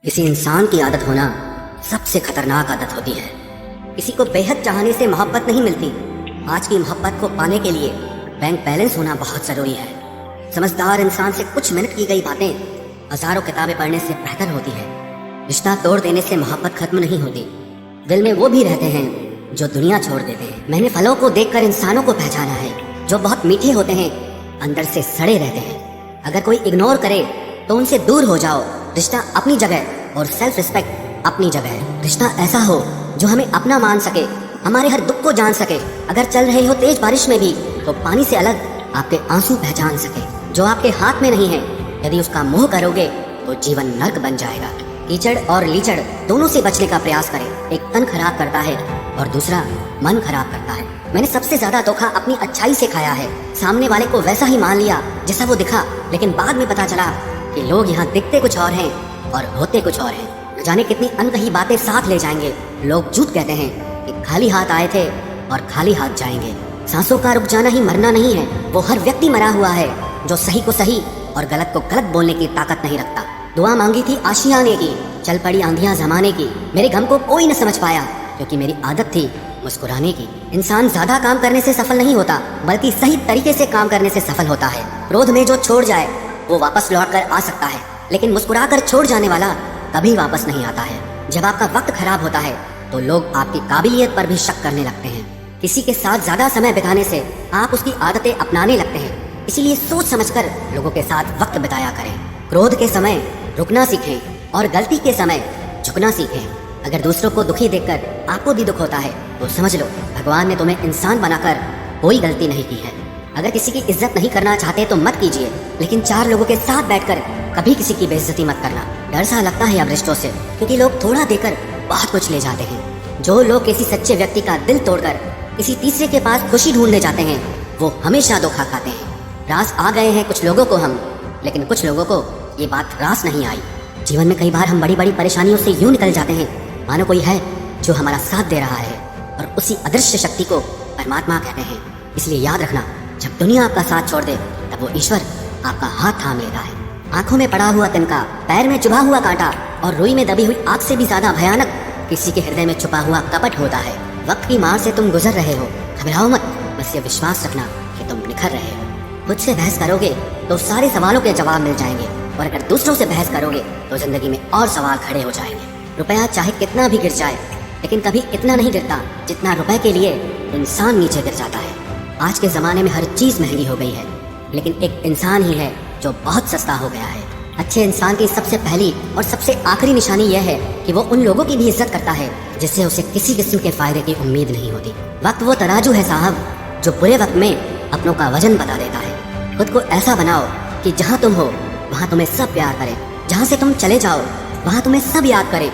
किसी इंसान की आदत होना सबसे खतरनाक आदत होती है। किसी को बेहद चाहने से मोहब्बत नहीं मिलती। आज की मोहब्बत को पाने के लिए बैंक बैलेंस होना बहुत जरूरी है। समझदार इंसान से कुछ मिनट की गई बातें हजारों किताबें पढ़ने से बेहतर होती है। रिश्ता तोड़ देने से मोहब्बत खत्म नहीं होती। दिल में वो भी रहते हैं जो दुनिया छोड़ देते हैं। मैंने फलों को देखकर इंसानों को पहचाना है जो बहुत मीठे होते हैं, अंदर से सड़े रहते हैं। अगर कोई इग्नोर करे तो उनसे दूर हो जाओ। रिश्ता अपनी जगह और सेल्फ रिस्पेक्ट अपनी जगह है। रिश्ता ऐसा हो जो हमें अपना मान सके, हमारे हर दुख को जान सके। अगर चल रहे हो तेज बारिश में भी तो पानी से अलग आपके आंसू पहचान सके। जो आपके हाथ में नहीं है, यदि उसका मोह करोगे तो जीवन नर्क बन जाएगा। कीचड़ और लीचड़ दोनों से बचने का प्रयास करें। एक तन खराब करता है और दूसरा मन खराब करता है। मैंने सबसे ज्यादा धोखा अपनी अच्छाई से खाया है। सामने वाले को वैसा ही मान लिया जैसा वो दिखा, लेकिन बाद में पता चला कि लोग यहाँ दिखते कुछ और हैं और होते कुछ और हैं। न जाने कितनी अनकही बातें साथ ले जाएंगे। लोग झूठ कहते हैं कि खाली हाथ आए थे और खाली हाथ जाएंगे। सांसों का रुक जाना ही मरना नहीं है। वो हर व्यक्ति मरा हुआ है जो सही को सही और गलत को गलत बोलने की ताकत नहीं रखता। दुआ मांगी थी आशियाने की, चल पड़ी आंधियां जमाने की। मेरे गम को कोई न समझ पाया क्योंकि मेरी आदत थी मुस्कुराने की। इंसान ज्यादा काम करने से सफल नहीं होता, बल्कि सही तरीके से काम करने से सफल होता है। क्रोध में जो छोड़ जाए वो वापस लौट कर आ सकता है, लेकिन मुस्कुरा कर छोड़ जाने वाला कभी वापस नहीं आता है। जब आपका वक्त खराब होता है तो लोग आपकी काबिलियत पर भी शक करने लगते हैं। किसी के साथ ज्यादा समय बिताने से आप उसकी आदतें अपनाने लगते हैं। इसीलिए सोच समझकर लोगों के साथ वक्त बिताया करें। क्रोध के समय रुकना सीखें और गलती के समय झुकना सीखें। अगर दूसरों को दुखी देखकर आपको भी दुख होता है तो समझ लो भगवान ने तुम्हें इंसान बनाकर कोई गलती नहीं की है। अगर किसी की इज्जत नहीं करना चाहते तो मत कीजिए, लेकिन चार लोगों के साथ बैठकर कभी किसी की बेइज्जती मत करना। डर सा लगता है अब रिश्तों से, क्योंकि लोग थोड़ा देकर बहुत कुछ ले जाते हैं। जो लोग किसी सच्चे व्यक्ति का दिल तोड़कर किसी तीसरे के पास खुशी ढूंढने जाते हैं वो हमेशा धोखा खाते हैं। रास आ गए हैं कुछ लोगों को हम, लेकिन कुछ लोगों को ये बात रास नहीं आई। जीवन में कई बार हम बड़ी बड़ी परेशानियों से यूं निकल जाते हैं मानो कोई है जो हमारा साथ दे रहा है, और उसी अदृश्य शक्ति को परमात्मा कहते हैं। इसलिए याद रखना, जब दुनिया आपका साथ छोड़ दे तब वो ईश्वर आपका हाथ थाम लेता है। आंखों में पड़ा हुआ तिनका, पैर में चुभा हुआ कांटा और रुई में दबी हुई आग से भी ज्यादा भयानक किसी के हृदय में छुपा हुआ कपट होता है। वक्त की मार से तुम गुजर रहे हो, घबराओ मत, बस ये विश्वास रखना कि तुम निखर रहे हो। खुद से बहस करोगे तो सारे सवालों के जवाब मिल जाएंगे, और अगर दूसरों से बहस करोगे तो जिंदगी में और सवाल खड़े हो जाएंगे। रुपया चाहे कितना भी गिर जाए, लेकिन कभी इतना नहीं गिरता जितना रुपए के लिए इंसान नीचे गिर जाता है। आज के ज़माने में हर चीज़ महंगी हो गई है, लेकिन एक इंसान ही है जो बहुत सस्ता हो गया है। अच्छे इंसान की सबसे पहली और सबसे आखिरी निशानी यह है कि वो उन लोगों की भी इज्जत करता है जिससे उसे किसी किस्म के फायदे की उम्मीद नहीं होती। वक्त वो तराजू है साहब जो बुरे वक्त में अपनों का वजन बता देता है। खुद को ऐसा बनाओ कि जहाँ तुम हो वहाँ तुम्हें सब प्यार करें, जहाँ से तुम चले जाओ वहाँ तुम्हें सब याद करें।